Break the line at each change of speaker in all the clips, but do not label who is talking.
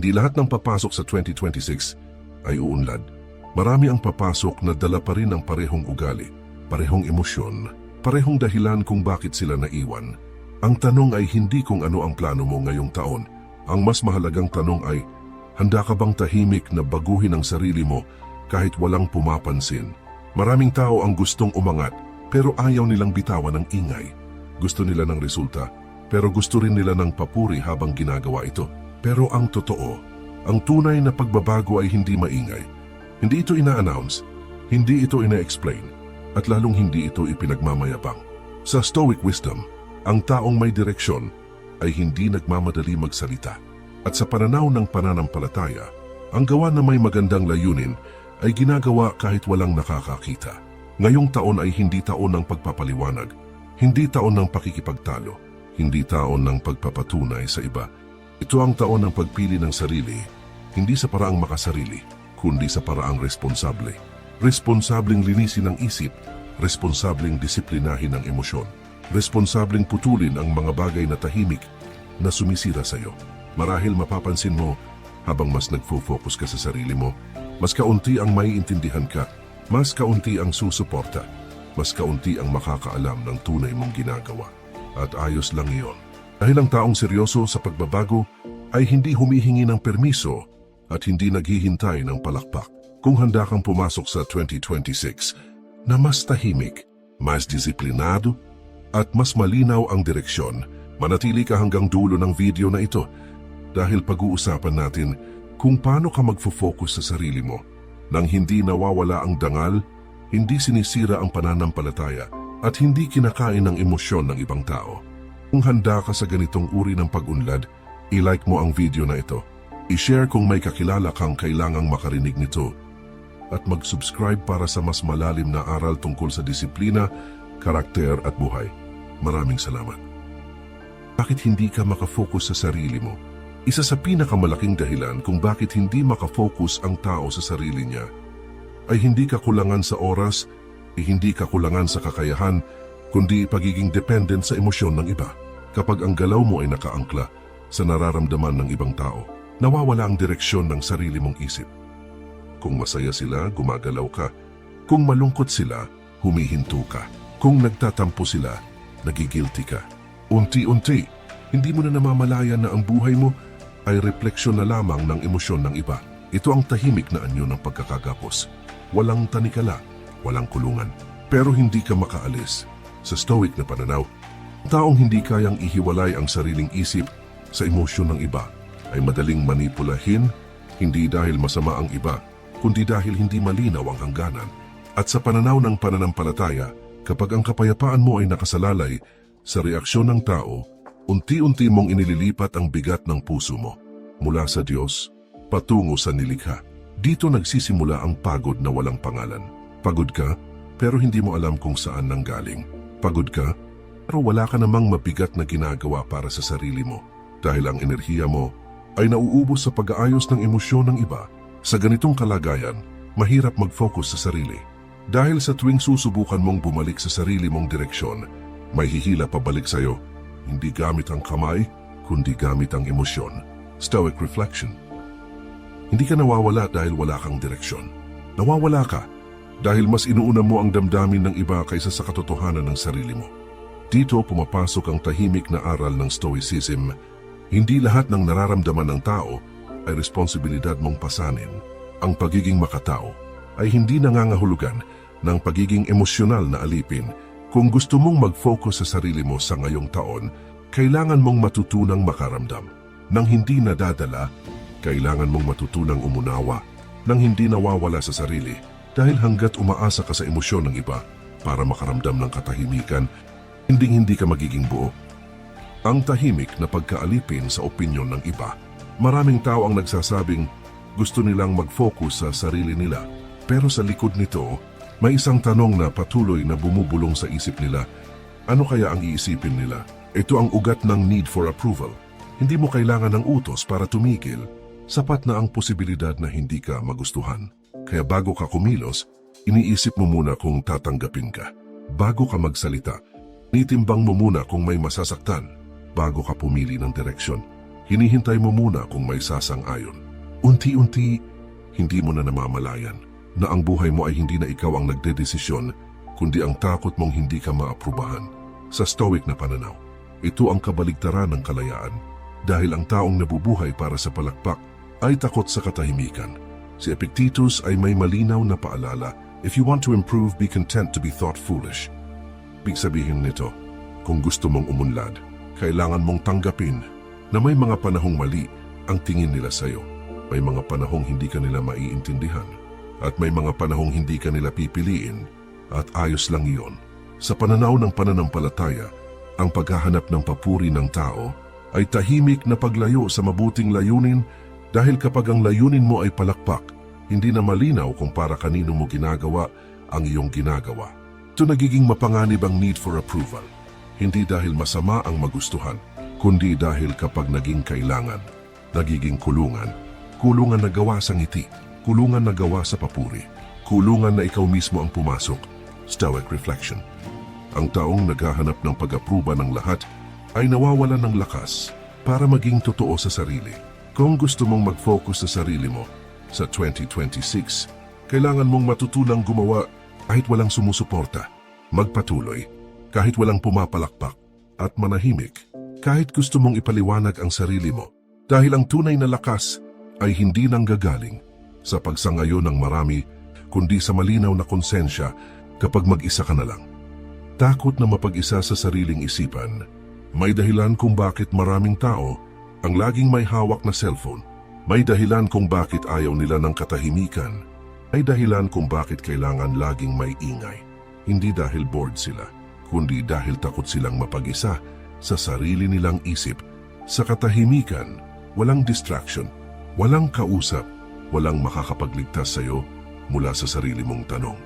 Hindi lahat ng papasok sa 2026 ay uunlad. Marami ang papasok na dala pa rin ang parehong ugali, parehong emosyon, parehong dahilan kung bakit sila naiwan. Ang tanong ay hindi kung ano ang plano mo ngayong taon. Ang mas mahalagang tanong ay, handa ka bang tahimik na baguhin ang sarili mo kahit walang pumapansin? Maraming tao ang gustong umangat pero ayaw nilang bitawan ng ingay. Gusto nila ng resulta pero gusto rin nila ng papuri habang ginagawa ito. Pero ang totoo, ang tunay na pagbabago ay hindi maingay. Hindi ito ina-announce, hindi ito ina-explain, at lalong hindi ito ipinagmamayabang. Sa Stoic wisdom, ang taong may direksyon ay hindi nagmamadali magsalita. At sa pananaw ng pananampalataya, ang gawa na may magandang layunin ay ginagawa kahit walang nakakakita. Ngayong taon ay hindi taon ng pagpapaliwanag, hindi taon ng pakikipagtalo, hindi taon ng pagpapatunay sa iba. Ito ang taon ng pagpili ng sarili, hindi sa paraang makasarili, kundi sa paraang responsable. Responsableng linisin ang isip, responsableng disiplinahin ang emosyon, responsableng putulin ang mga bagay na tahimik na sumisira sa iyo. Marahil mapapansin mo, habang mas nagfo-focus ka sa sarili mo, mas kaunti ang maiintindihan ka, mas kaunti ang susuporta, mas kaunti ang makakaalam ng tunay mong ginagawa. At ayos lang iyon. Dahil ang taong seryoso sa pagbabago ay hindi humihingi ng permiso at hindi naghihintay ng palakpak. Kung handa kang pumasok sa 2026 na mas tahimik, mas disiplinado at mas malinaw ang direksyon, manatili ka hanggang dulo ng video na ito dahil pag-uusapan natin kung paano ka magfo-focus sa sarili mo nang hindi nawawala ang dangal, hindi sinisira ang pananampalataya at hindi kinakain ng emosyon ng ibang tao. Kung handa ka sa ganitong uri ng pag-unlad, i-like mo ang video na ito. I-share kung may kakilala kang kailangang makarinig nito. At mag-subscribe para sa mas malalim na aral tungkol sa disiplina, karakter at buhay. Maraming salamat. Bakit hindi ka makafocus sa sarili mo? Isa sa pinakamalaking dahilan kung bakit hindi makafocus ang tao sa sarili niya ay hindi kakulangan sa oras, hindi kakulangan sa kakayahan, kundi pagiging dependent sa emosyon ng iba. Kapag ang galaw mo ay nakaangkla sa nararamdaman ng ibang tao, nawawala ang direksyon ng sarili mong isip. Kung masaya sila, gumagalaw ka. Kung malungkot sila, humihinto ka. Kung nagtatampo sila, nagigilty ka. Unti-unti, hindi mo na namamalayan na ang buhay mo ay refleksyon na lamang ng emosyon ng iba. Ito ang tahimik na anyo ng pagkakagapos. Walang tanikala, walang kulungan. Pero hindi ka makaalis. Sa Stoic na pananaw, taong hindi kayang ihiwalay ang sariling isip sa emosyon ng iba ay madaling manipulahin, hindi dahil masama ang iba, kundi dahil hindi malinaw ang hangganan. At sa pananaw ng pananampalataya, kapag ang kapayapaan mo ay nakasalalay sa reaksyon ng tao, unti-unti mong inililipat ang bigat ng puso mo mula sa Diyos patungo sa nilikha. Dito nagsisimula ang pagod na walang pangalan. Pagod ka, pero hindi mo alam kung saan nanggaling. Pagod ka, pero wala ka namang mabigat na ginagawa para sa sarili mo dahil ang enerhiya mo ay nauubos sa pag-aayos ng emosyon ng iba. Sa ganitong kalagayan, mahirap mag-focus sa sarili. Dahil sa tuwing susubukan mong bumalik sa sarili mong direksyon, may hihila pabalik sa'yo, hindi gamit ang kamay, kundi gamit ang emosyon. Stoic reflection. Hindi ka nawawala dahil wala kang direksyon. Nawawala ka dahil mas inuuna mo ang damdamin ng iba kaysa sa katotohanan ng sarili mo. Dito pumapasok ang tahimik na aral ng Stoicism. Hindi lahat ng nararamdaman ng tao ay responsibilidad mong pasanin. Ang pagiging makatao ay hindi nangangahulugan ng pagiging emosyonal na alipin. Kung gusto mong mag-focus sa sarili mo sa ngayong taon, kailangan mong matutunang makaramdam. Nang hindi nadadala, kailangan mong matutunang umunawa. Nang hindi nawawala sa sarili, dahil hanggat umaasa ka sa emosyon ng iba para makaramdam ng katahimikan, hindi ka magiging buo. Ang tahimik na pagkaalipin sa opinyon ng iba. Maraming tao ang nagsasabing gusto nilang mag-focus sa sarili nila. Pero sa likod nito, may isang tanong na patuloy na bumubulong sa isip nila. Ano kaya ang iisipin nila? Ito ang ugat ng need for approval. Hindi mo kailangan ng utos para tumigil. Sapat na ang posibilidad na hindi ka magustuhan. Kaya bago ka kumilos, iniisip mo muna kung tatanggapin ka. Bago ka magsalita, nitimbang mo muna kung may masasaktan. Bago ka pumili ng direksyon, Hinihintay mo muna kung may sasang-ayon. Unti-unti, hindi mo na namamalayan na ang buhay mo ay hindi na ikaw ang nagdedesisyon, kundi ang takot mong hindi ka maaprubahan. Sa Stoic na pananaw, ito ang kabaligtaran ng kalayaan dahil ang taong nabubuhay para sa palakpak ay takot sa katahimikan. Si Epictetus ay may malinaw na paalala, if you want to improve, be content to be thought foolish. Ibig sabihin nito, kung gusto mong umunlad, kailangan mong tanggapin na may mga panahong mali ang tingin nila sa'yo. May mga panahong hindi ka nila maiintindihan at may mga panahong hindi ka nila pipiliin at ayos lang iyon. Sa pananaw ng pananampalataya, ang paghahanap ng papuri ng tao ay tahimik na paglayo sa mabuting layunin dahil kapag ang layunin mo ay palakpak, hindi na malinaw kung para kanino mo ginagawa ang iyong ginagawa. Ito nagiging mapanganib ang need for approval. Hindi dahil masama ang magustuhan, kundi dahil kapag naging kailangan, nagiging kulungan. Kulungan na gawa sa ngiti, kulungan na gawa sa papuri, kulungan na ikaw mismo ang pumasok. Stoic reflection. Ang taong naghahanap ng pag-apruba ng lahat ay nawawalan ng lakas para maging totoo sa sarili. Kung gusto mong mag-focus sa sarili mo sa 2026, kailangan mong matutulang gumawa kahit walang sumusuporta, magpatuloy kahit walang pumapalakpak, at manahimik kahit gusto mong ipaliwanag ang sarili mo. Dahil ang tunay na lakas ay hindi nanggagaling sa pagsangayo ng marami, kundi sa malinaw na konsensya kapag mag-isa ka na lang. Takot na mapag-isa sa sariling isipan. May dahilan kung bakit maraming tao ang laging may hawak na cellphone. May dahilan kung bakit ayaw nila ng katahimikan. May dahilan kung bakit kailangan laging may ingay. Hindi dahil bored sila, kundi dahil takot silang mapag-isa sa sarili nilang isip. Sa katahimikan, walang distraction, walang kausap, walang makakapagligtas sa'yo mula sa sarili mong tanong.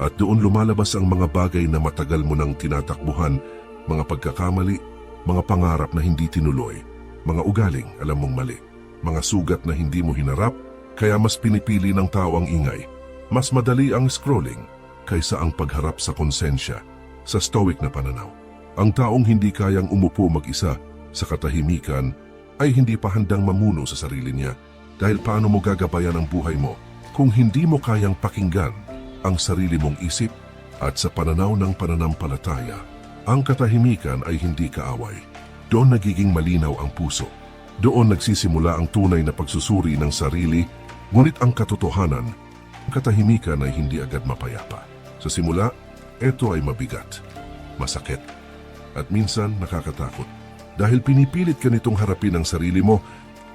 At doon lumalabas ang mga bagay na matagal mo nang tinatakbuhan, mga pagkakamali, mga pangarap na hindi tinuloy, mga ugaling alam mong mali, mga sugat na hindi mo hinarap, kaya mas pinipili ng tao ang ingay. Mas madali ang scrolling kaysa ang pagharap sa konsensya. Sa Stoic na pananaw, ang taong hindi kayang umupo mag-isa sa katahimikan ay hindi pa handang mamuno sa sarili niya, dahil paano mo gagabayan ang buhay mo kung hindi mo kayang pakinggan ang sarili mong isip. At sa pananaw ng pananampalataya, ang katahimikan ay hindi kaaway. Doon nagiging malinaw ang puso. Doon nagsisimula ang tunay na pagsusuri ng sarili, ngunit ang katotohanan, ang katahimikan ay hindi agad mapayapa. Sa simula, ito ay mabigat, masakit, at minsan nakakatakot. Dahil pinipilit ka nitong harapin ang sarili mo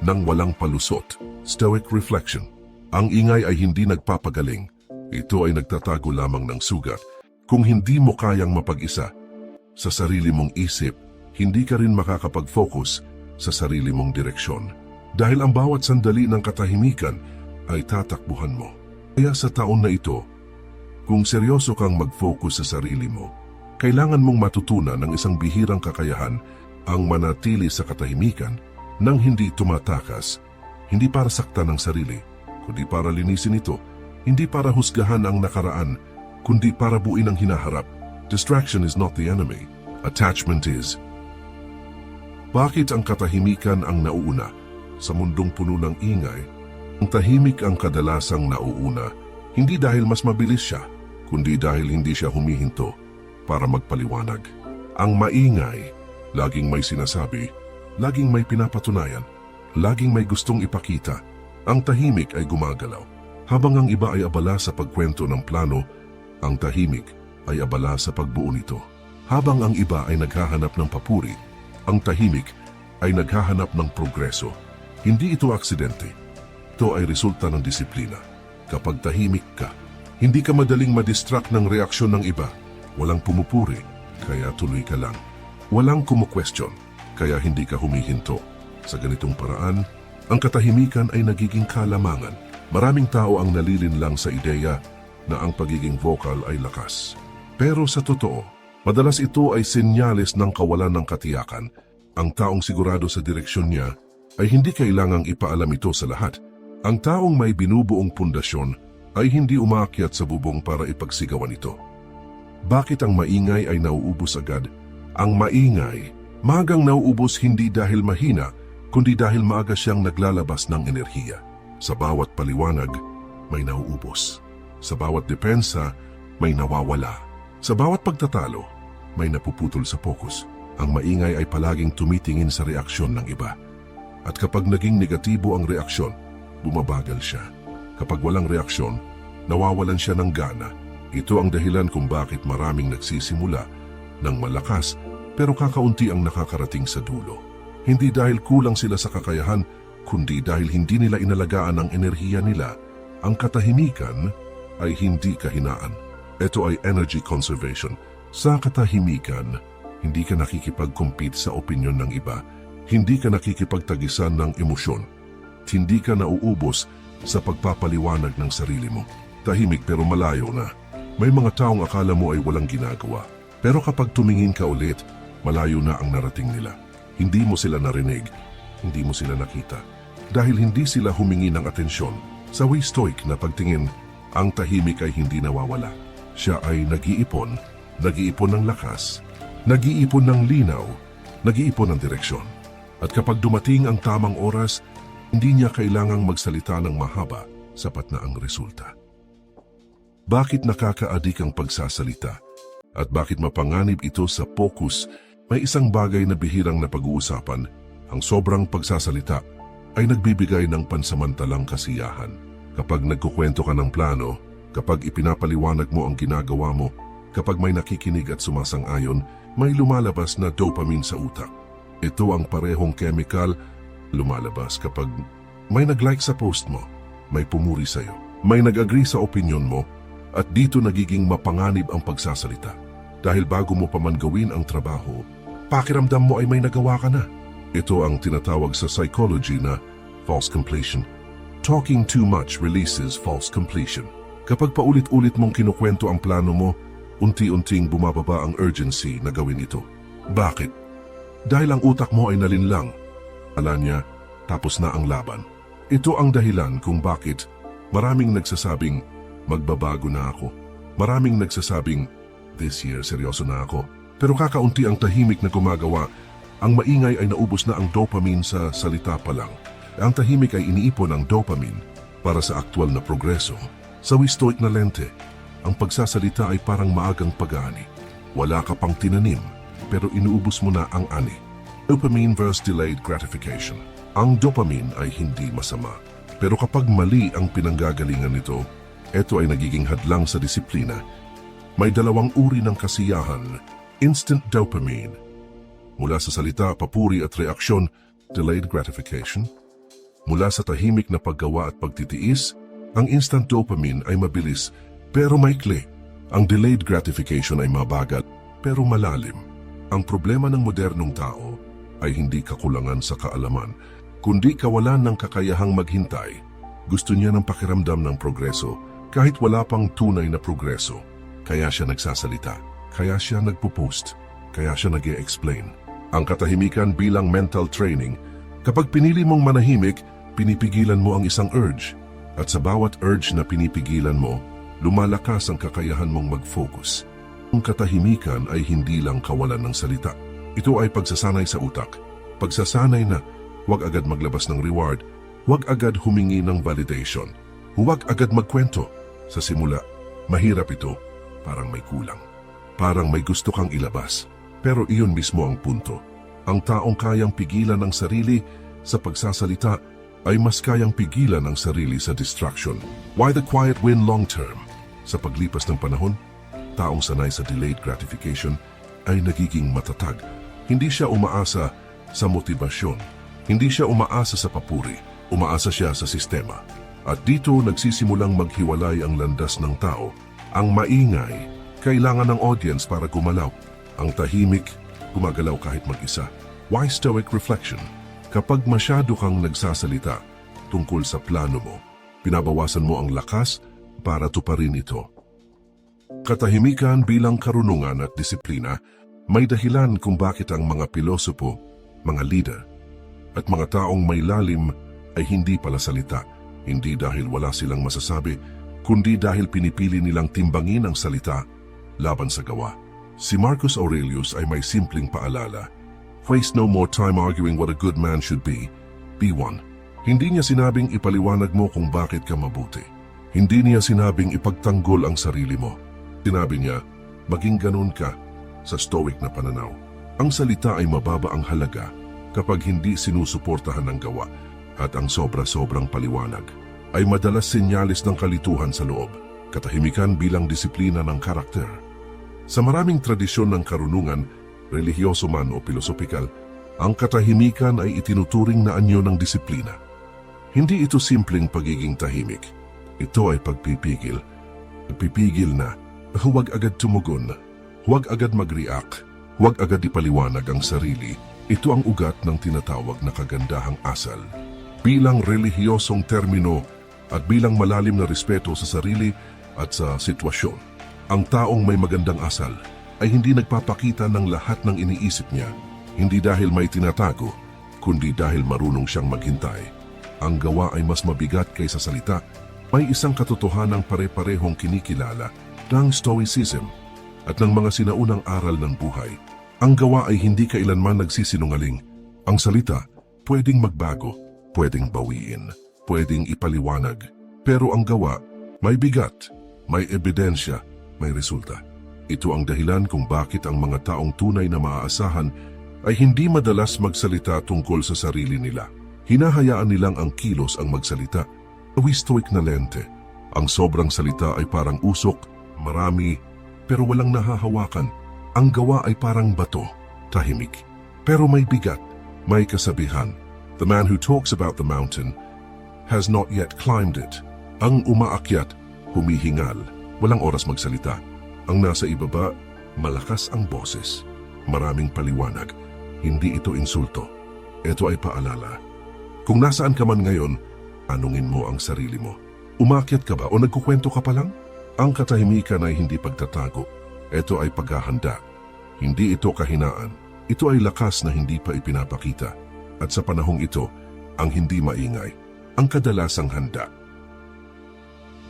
nang walang palusot. Stoic reflection. Ang ingay ay hindi nagpapagaling. Ito ay nagtatago lamang ng sugat. Kung hindi mo kayang mapag-isa sa sarili mong isip, hindi ka rin makakapag-focus sa sarili mong direksyon. Dahil ang bawat sandali ng katahimikan ay tatakbuhan mo. Kaya sa taon na ito, kung seryoso kang mag-focus sa sarili mo, kailangan mong matutunan ng isang bihirang kakayahan, ang manatili sa katahimikan nang hindi tumatakas, hindi para saktan ang sarili, kundi para linisin ito. Hindi para husgahan ang nakaraan, kundi para buuin ang hinaharap. Distraction is not the enemy. Attachment is. Bakit ang katahimikan ang nauuna? Sa mundong puno ng ingay, ang tahimik ang kadalasang nauuna, hindi dahil mas mabilis siya, kundi dahil hindi siya humihinto para magpaliwanag. Ang maingay, laging may sinasabi, laging may pinapatunayan, laging may gustong ipakita. Ang tahimik ay gumagalaw. Habang ang iba ay abala sa pagkwento ng plano, ang tahimik ay abala sa pagbuo nito. Habang ang iba ay naghahanap ng papuri, ang tahimik ay naghahanap ng progreso. Hindi ito aksidente. Ito ay resulta ng disiplina. Kapag tahimik ka, hindi ka madaling madistract ng reaksyon ng iba. Walang pumupuri, kaya tuloy ka lang. Walang kumu-question, kaya hindi ka humihinto. Sa ganitong paraan, ang katahimikan ay nagiging kalamangan. Maraming tao ang nalilinlang sa ideya na ang pagiging vocal ay lakas. Pero sa totoo, madalas ito ay senyales ng kawalan ng katiyakan. Ang taong sigurado sa direksyon niya ay hindi kailangang ipaalam ito sa lahat. Ang taong may binubuong pundasyon ay hindi umaakyat sa bubong para ipagsigawan ito. Bakit ang maingay ay nauubos agad? Ang maingay, magang nauubos hindi dahil mahina, kundi dahil maaga siyang naglalabas ng enerhiya. Sa bawat paliwanag, may nauubos. Sa bawat depensa, may nawawala. Sa bawat pagtatalo, may napuputol sa focus. Ang maingay ay palaging tumitingin sa reaksyon ng iba. At kapag naging negatibo ang reaksyon, bumabagal siya. Kapag walang reaksyon, nawawalan siya ng gana. Ito ang dahilan kung bakit maraming nagsisimula ng malakas pero kakaunti ang nakakarating sa dulo. Hindi dahil kulang sila sa kakayahan, kundi dahil hindi nila inalagaan ang enerhiya nila. Ang katahimikan ay hindi kahinaan. Ito ay energy conservation. Sa katahimikan, hindi ka nakikipag-compete sa opinyon ng iba. Hindi ka nakikipagtagisan ng emosyon. Hindi ka nauubos sa pagpapaliwanag ng sarili mo. Tahimik pero malayo na. May mga taong akala mo ay walang ginagawa. Pero kapag tumingin ka ulit, malayo na ang narating nila. Hindi mo sila narinig, hindi mo sila nakita. Dahil hindi sila humingi ng atensyon. Sa way stoic na pagtingin, ang tahimik ay hindi nawawala. Siya ay nag-iipon ng lakas, nag-iipon ng linaw, nag-iipon ng direksyon. At kapag dumating ang tamang oras, hindi niya kailangang magsalita ng mahaba, sapat na ang resulta. Bakit nakakaadik ang pagsasalita? At bakit mapanganib ito sa focus? May isang bagay na bihirang napag-uusapan. Ang sobrang pagsasalita ay nagbibigay ng pansamantalang kasiyahan. Kapag nagkukwento ka ng plano, kapag ipinapaliwanag mo ang ginagawa mo, kapag may nakikinig at sumasang-ayon, may lumalabas na dopamine sa utak. Ito ang parehong chemical lumalabas kapag may nag-like sa post mo, may pumuri sa'yo, may nag-agree sa opinion mo, at dito nagiging mapanganib ang pagsasalita. Dahil bago mo pa man gawin ang trabaho, pakiramdam mo ay may nagawa ka na. Ito ang tinatawag sa psychology na false completion. Talking too much releases false completion. Kapag paulit-ulit mong kinukwento ang plano mo, unti-unting bumababa ang urgency na gawin ito. Bakit? Dahil ang utak mo ay nalinlang. Ala niya, tapos na ang laban. Ito ang dahilan kung bakit maraming nagsasabing, magbabago na ako. Maraming nagsasabing, this year seryoso na ako. Pero kakaunti ang tahimik na gumagawa. Ang maingay ay naubos na ang dopamine sa salita pa lang. Ang tahimik ay iniipon ang dopamine para sa aktwal na progreso. Sa stoic na lente, ang pagsasalita ay parang maagang pag-aani. Wala ka pang tinanim, pero inuubos mo na ang ani. Dopamine versus delayed gratification. Ang dopamine ay hindi masama. Pero kapag mali ang pinanggagalingan nito, ito ay nagiging hadlang sa disiplina. May dalawang uri ng kasiyahan, instant dopamine. Mula sa salita, papuri at reaksyon, delayed gratification. Mula sa tahimik na paggawa at pagtitiis, ang instant dopamine ay mabilis pero maikli. Ang delayed gratification ay mabagal pero malalim. Ang problema ng modernong tao ay hindi kakulangan sa kaalaman, kundi kawalan ng kakayahang maghintay. Gusto niya ng pakiramdam ng progreso kahit wala pang tunay na progreso. Kaya siya nagsasalita, kaya siya nagpo-post, kaya siya nag-e-explain. Ang katahimikan bilang mental training, kapag pinili mong manahimik, pinipigilan mo ang isang urge. At sa bawat urge na pinipigilan mo, lumalakas ang kakayahan mong mag-focus. Ang katahimikan ay hindi lang kawalan ng salita. Ito ay pagsasanay sa utak. Pagsasanay na huwag agad maglabas ng reward, huwag agad humingi ng validation, huwag agad magkwento. Sa simula, mahirap ito, parang may kulang. Parang may gusto kang ilabas. Pero iyon mismo ang punto. Ang taong kayang pigilan ang sarili sa pagsasalita ay mas kayang pigilan ang sarili sa distraction. Why the quiet win long term? Sa paglipas ng panahon, taong sanay sa delayed gratification ay nagiging matatag. Hindi siya umaasa sa motibasyon. Hindi siya umaasa sa papuri. Umaasa siya sa sistema. At dito nagsisimulang maghiwalay ang landas ng tao. Ang maingay, kailangan ng audience para gumalaw. Ang tahimik, gumagalaw kahit mag-isa. Why stoic reflection? Kapag masyado kang nagsasalita tungkol sa plano mo, pinabawasan mo ang lakas para tuparin ito. Katahimikan bilang karunungan at disiplina, may dahilan kung bakit ang mga pilosopo, mga leader, at mga taong may lalim ay hindi pala salita. Hindi dahil wala silang masasabi, kundi dahil pinipili nilang timbangin ang salita laban sa gawa. Si Marcus Aurelius ay may simpleng paalala, waste no more time arguing what a good man should be, B1. Hindi niya sinabing ipaliwanag mo kung bakit ka mabuti. Hindi niya sinabing ipagtanggol ang sarili mo. Sinabi niya, maging ganun ka sa stoic na pananaw. Ang salita ay mababa ang halaga kapag hindi sinusuportahan ng gawa at ang sobra-sobrang paliwanag ay madalas senyalis ng kalituhan sa loob, katahimikan bilang disiplina ng karakter. Sa maraming tradisyon ng karunungan, relihiyoso man o pilosopikal, ang katahimikan ay itinuturing na anyo ng disiplina. Hindi ito simpleng pagiging tahimik. Ito ay pagpipigil. Pagpipigil na huwag agad tumugon, huwag agad mag-react, huwag agad ipaliwanag ang sarili. Ito ang ugat ng tinatawag na kagandahang asal. Bilang relihiyosong termino at bilang malalim na respeto sa sarili at sa sitwasyon, ang taong may magandang asal ay hindi nagpapakita ng lahat ng iniisip niya, hindi dahil may tinatago, kundi dahil marunong siyang maghintay. Ang gawa ay mas mabigat kaysa salita. May isang katotohanang pare-parehong kinikilala ng Stoicism at ng mga sinaunang aral ng buhay. Ang gawa ay hindi kailanman nagsisinungaling. Ang salita, pwedeng magbago, pwedeng bawiin, pwedeng ipaliwanag. Pero ang gawa, may bigat, may ebidensya, may resulta. Ito ang dahilan kung bakit ang mga taong tunay na maaasahan ay hindi madalas magsalita tungkol sa sarili nila. Hinahayaan nilang ang kilos ang magsalita. Stoic na lente. Ang sobrang salita ay parang usok, marami, pero walang nahahawakan. Ang gawa ay parang bato, tahimik. Pero may bigat, may kasabihan. The man who talks about the mountain has not yet climbed it. Ang umaakyat, humihingal, walang oras magsalita. Ang nasa ibaba, malakas ang boses. Maraming paliwanag. Hindi ito insulto. Ito ay paalala. Kung nasaan ka man ngayon, tanungin mo ang sarili mo. Umakyat ka ba o nagkukwento ka pa lang? Ang katahimikan ay hindi pagtatago. Ito ay paghahanda. Hindi ito kahinaan. Ito ay lakas na hindi pa ipinapakita. At sa panahong ito, ang hindi maingay, ang kadalasang handa.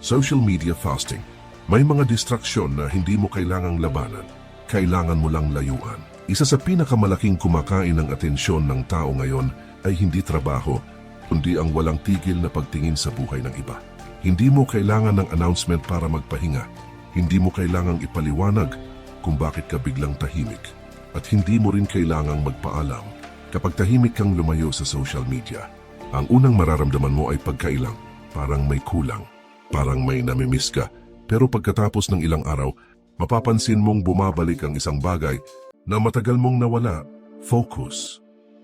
Social media fasting. May mga distraksyon na hindi mo kailangang labanan. Kailangan mo lang layuan. Isa sa pinakamalaking kumakain ng atensyon ng tao ngayon ay hindi trabaho, kundi ang walang tigil na pagtingin sa buhay ng iba. Hindi mo kailangan ng announcement para magpahinga. Hindi mo kailangang ipaliwanag kung bakit ka biglang tahimik. At hindi mo rin kailangang magpaalam kapag tahimik kang lumayo sa social media. Ang unang mararamdaman mo ay pagkailang, parang may kulang, parang may namimiss ka. Pero pagkatapos ng ilang araw, mapapansin mong bumabalik ang isang bagay na matagal mong nawala, focus.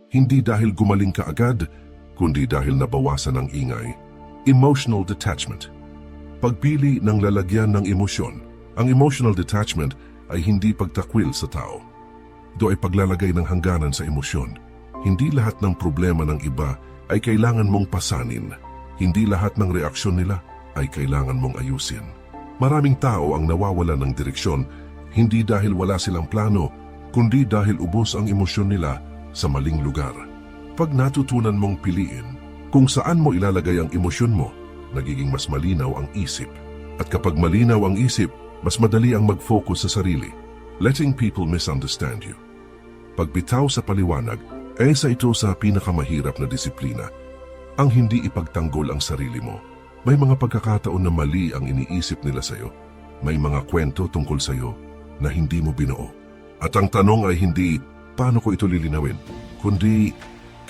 Hindi dahil gumaling ka agad, kundi dahil nabawasan ang ingay. Emotional detachment. Pagpili ng lalagyan ng emosyon. Ang emotional detachment ay hindi pagtakwil sa tao. Ito ay paglalagay ng hangganan sa emosyon. Hindi lahat ng problema ng iba ay kailangan mong pasanin. Hindi lahat ng reaksyon nila ay kailangan mong ayusin. Maraming tao ang nawawala ng direksyon, hindi dahil wala silang plano, kundi dahil ubos ang emosyon nila sa maling lugar. Pag natutunan mong piliin kung saan mo ilalagay ang emosyon mo, nagiging mas malinaw ang isip. At kapag malinaw ang isip, mas madali ang mag-focus sa sarili. Letting people misunderstand you. Pagbitaw sa paliwanag, isa ito sa pinakamahirap na disiplina. Ang hindi ipagtanggol ang sarili mo. May mga pagkakataon na mali ang iniisip nila sa'yo. May mga kwento tungkol sa'yo na hindi mo binuo. At ang tanong ay hindi, paano ko ito lilinawin? Kundi,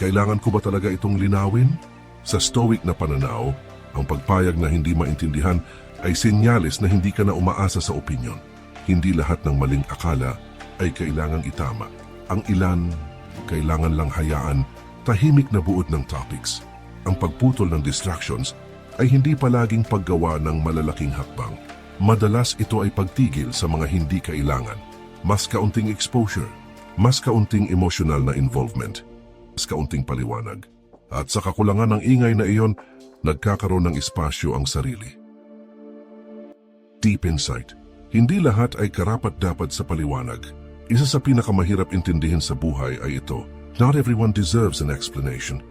kailangan ko ba talaga itong linawin? Sa stoic na pananaw, ang pagpayag na hindi maintindihan ay senyales na hindi ka na umaasa sa opinyon. Hindi lahat ng maling akala ay kailangang itama. Ang ilan, kailangan lang hayaan, tahimik na buod ng topics. Ang pagputol ng distractions ay hindi palaging paggawa ng malalaking hakbang. Madalas ito ay pagtigil sa mga hindi kailangan. Mas kaunting exposure, mas kaunting emotional na involvement, mas kaunting paliwanag. At sa kakulangan ng ingay na iyon, nagkakaroon ng espasyo ang sarili. Deep insight. Hindi lahat ay karapat-dapat sa paliwanag. Isa sa pinakamahirap intindihin sa buhay ay ito. Not everyone deserves an explanation.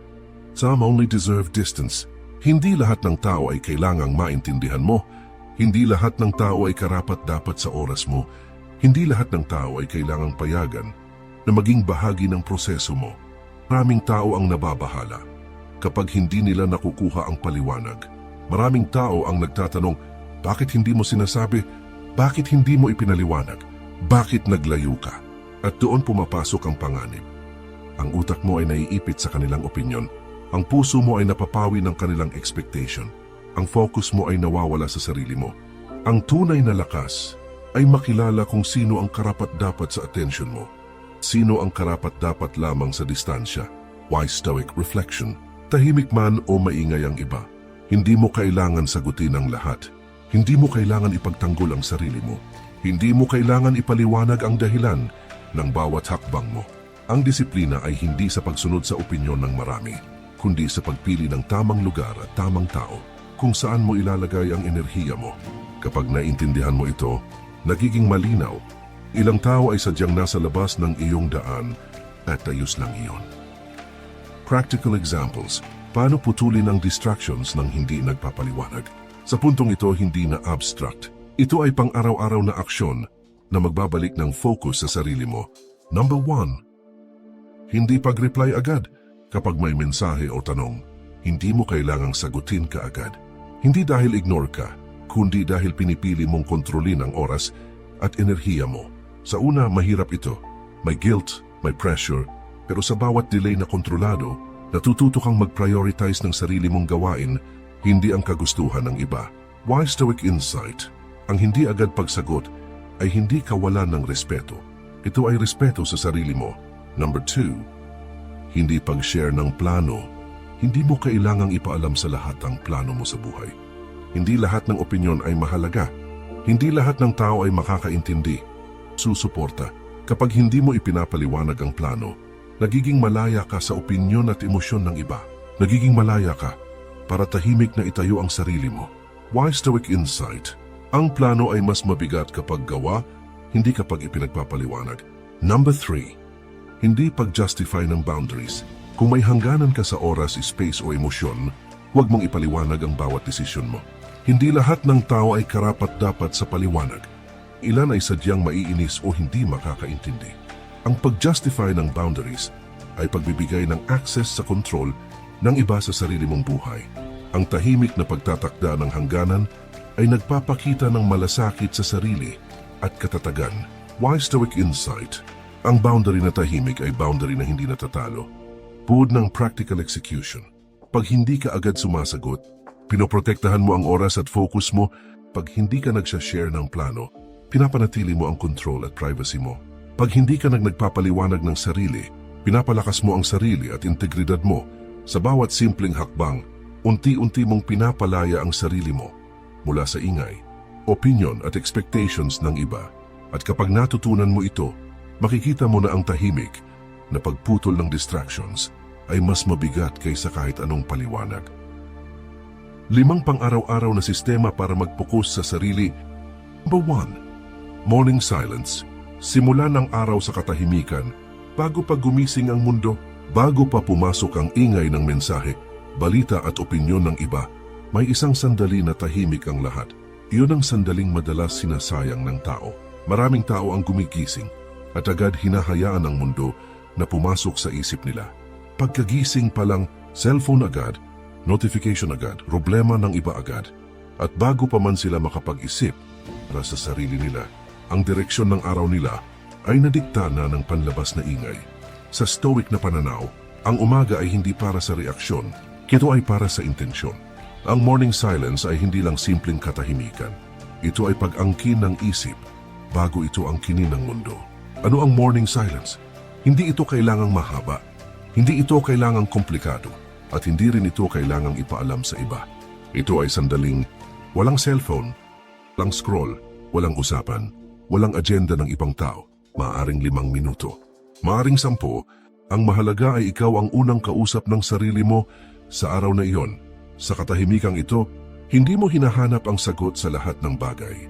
Some only deserve distance. Hindi lahat ng tao ay kailangang maintindihan mo. Hindi lahat ng tao ay karapat-dapat sa oras mo. Hindi lahat ng tao ay kailangang payagan na maging bahagi ng proseso mo. Maraming tao ang nababahala. kapag hindi nila nakukuha ang paliwanag. Maraming tao ang nagtatanong, bakit hindi mo sinasabi? Bakit hindi mo ipinaliwanag? Bakit naglayo ka? At doon pumapasok ang panganib. Ang utak mo ay naiipit sa kanilang opinyon. Ang puso mo ay napapawi ng kanilang expectation. Ang focus mo ay nawawala sa sarili mo. Ang tunay na lakas ay makilala kung sino ang karapat-dapat sa attention mo. Sino ang karapat-dapat lamang sa distansya. Wise Stoic reflection. Tahimik man o maingay ang iba, hindi mo kailangan sagutin ang lahat. Hindi mo kailangan ipagtanggol ang sarili mo. Hindi mo kailangan ipaliwanag ang dahilan ng bawat hakbang mo. Ang disiplina ay hindi sa pagsunod sa opinyon ng marami, kundi sa pagpili ng tamang lugar at tamang tao kung saan mo ilalagay ang enerhiya mo. Kapag naintindihan mo ito, nagiging malinaw. Ilang tao ay sadyang nasa labas ng iyong daan at ayos lang iyon. Practical examples. Paano putulin ang distractions ng hindi nagpapaliwanag? Sa puntong ito, hindi na abstract. Ito ay pang-araw-araw na aksyon na magbabalik ng focus sa sarili mo. Number 1. Hindi pag-reply agad. Kapag may mensahe o tanong, hindi mo kailangang sagutin ka agad. Hindi dahil ignore ka, kundi dahil pinipili mong kontrolin ang oras at enerhiya mo. Sa una, mahirap ito. May guilt, may pressure, pero sa bawat delay na kontrolado, natututo kang mag-prioritize ng sarili mong gawain, hindi ang kagustuhan ng iba. Wise Stoic insight. Ang hindi agad pagsagot ay hindi kawalan ng respeto. Ito ay respeto sa sarili mo. Number 2. Hindi pag-share ng plano. Hindi mo kailangang ipaalam sa lahat ang plano mo sa buhay. Hindi lahat ng opinyon ay mahalaga. Hindi lahat ng tao ay makakaintindi. Susuporta. Kapag hindi mo ipinapaliwanag ang plano, nagiging malaya ka sa opinyon at emosyon ng iba. Nagiging malaya ka para tahimik na itayo ang sarili mo. Wise Stoic insight. Ang plano ay mas mabigat kapag gawa, hindi kapag ipinagpapaliwanag. Number 3. Hindi pag-justify ng boundaries. Kung may hangganan ka sa oras, space o emosyon, huwag mong ipaliwanag ang bawat desisyon mo. Hindi lahat ng tao ay karapat-dapat sa paliwanag. Ilan ay sadyang maiinis o hindi makakaintindi. Ang pag-justify ng boundaries ay pagbibigay ng access sa control ng iba sa sarili mong buhay. Ang tahimik na pagtatakda ng hangganan ay nagpapakita ng malasakit sa sarili at katatagan. Wise Stoic insight. Ang boundary na tahimik ay boundary na hindi natatalo. Buod ng practical execution. Pag hindi ka agad sumasagot, pinoprotektahan mo ang oras at focus mo. Pag hindi ka nagsha-share ng plano, pinapanatili mo ang control at privacy mo. Pag hindi ka nagpapaliwanag ng sarili, pinapalakas mo ang sarili at integridad mo. Sa bawat simpleng hakbang, unti-unti mong pinapalaya ang sarili mo mula sa ingay, opinion at expectations ng iba. At kapag natutunan mo ito, makikita mo na ang tahimik na pagputol ng distractions ay mas mabigat kaysa kahit anong paliwanag. 5 pang-araw-araw na sistema para mag-focus sa sarili. Number 1. Morning silence. Simulan ang araw sa katahimikan bago pa gumising ang mundo, bago pa pumasok ang ingay ng mensahe, balita at opinyon ng iba. May isang sandali na tahimik ang lahat. Iyon ang sandaling madalas sinasayang ng tao. Maraming tao ang gumigising at agad hinahayaan ng mundo na pumasok sa isip nila. Pagkagising pa lang, cellphone agad, notification agad, problema ng iba agad. At bago pa man sila makapag-isip para sa sarili nila, ang direksyon ng araw nila ay nadikta na ng panlabas na ingay. Sa Stoic na pananaw, ang umaga ay hindi para sa reaksyon, ito ay para sa intensyon. Ang morning silence ay hindi lang simpleng katahimikan. Ito ay pag-angkin ng isip bago ito angkinin ng mundo. Ano ang morning silence? Hindi ito kailangang mahaba. Hindi ito kailangang komplikado. At hindi rin ito kailangang ipaalam sa iba. Ito ay sandaling walang cellphone, walang scroll, walang usapan, walang agenda ng ibang tao. Maaring 5 minuto. Maaring 10. Ang mahalaga ay ikaw ang unang kausap ng sarili mo sa araw na iyon. Sa katahimikang ito, hindi mo hinahanap ang sagot sa lahat ng bagay.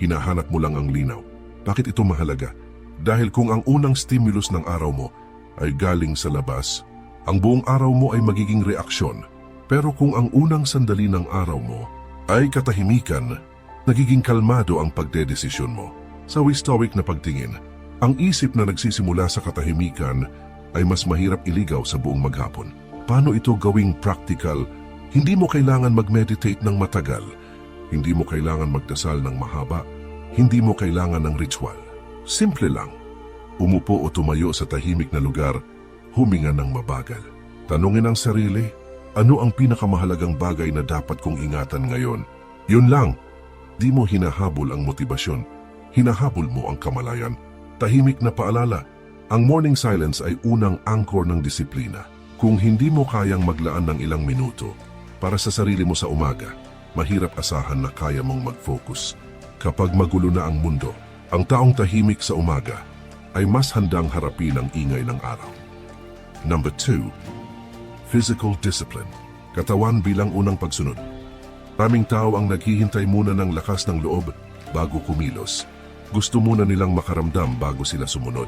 Hinahanap mo lang ang linaw. Bakit ito mahalaga? Dahil kung ang unang stimulus ng araw mo ay galing sa labas, ang buong araw mo ay magiging reaksyon. Pero kung ang unang sandali ng araw mo ay katahimikan, nagiging kalmado ang pagdedesisyon mo. Sa Stoic na pagtingin, ang isip na nagsisimula sa katahimikan ay mas mahirap iligaw sa buong maghapon. paano ito gawing practical. Hindi mo kailangan mag-meditate ng matagal. Hindi mo kailangan magdasal ng mahaba. Hindi mo kailangan ng ritual. Simple lang. Umupo o tumayo sa tahimik na lugar, huminga ng mabagal. Tanungin ang sarili, ano ang pinakamahalagang bagay na dapat kong ingatan ngayon? Yun lang. Di mo hinahabol ang motibasyon. Hinahabol mo ang kamalayan. Tahimik na paalala, ang morning silence ay unang anchor ng disiplina. Kung hindi mo kayang maglaan ng ilang minuto para sa sarili mo sa umaga, mahirap asahan na kaya mong mag-focus. Kapag magulo na ang mundo, ang taong tahimik sa umaga ay mas handang harapin ang ingay ng araw. Number 2. Physical discipline. Katawan bilang unang pagsunod. Maraming tao ang naghihintay muna ng lakas ng loob bago kumilos. Gusto muna nilang makaramdam bago sila sumunod.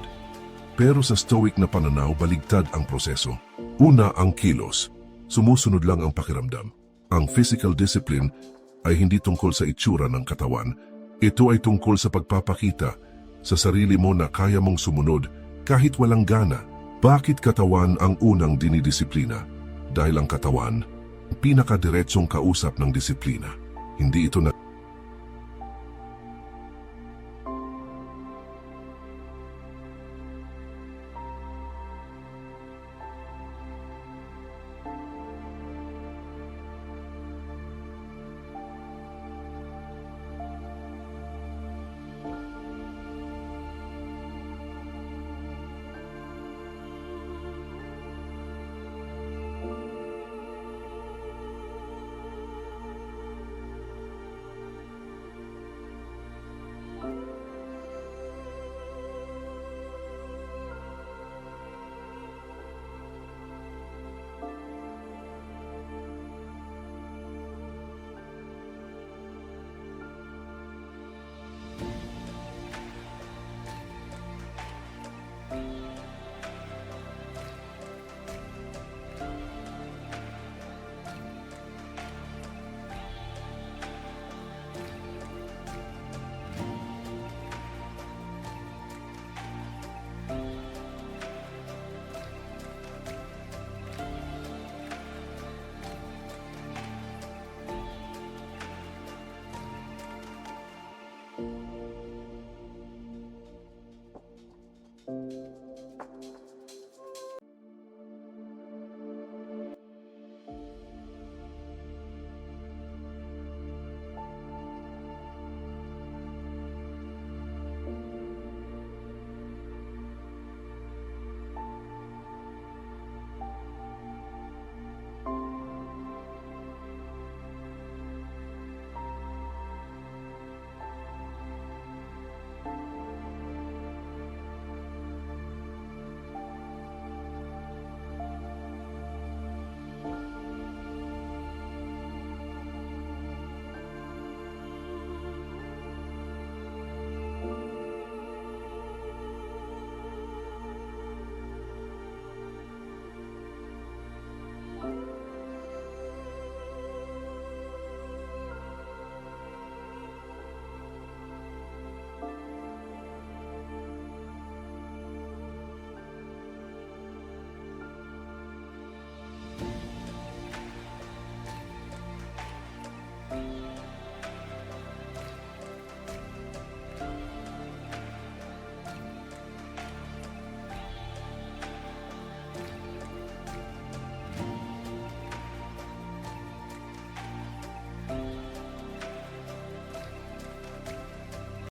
Pero sa stoic na pananaw, baligtad ang proseso. Una ang kilos. Sumusunod lang ang pakiramdam. Ang physical discipline ay hindi tungkol sa itsura ng katawan. Ito ay tungkol sa pagpapakita sa sarili mo na kaya mong sumunod kahit walang gana. Bakit katawan ang unang dinidisiplina? Dahil ang katawan, pinakadiretsong kausap ng disiplina. Hindi ito na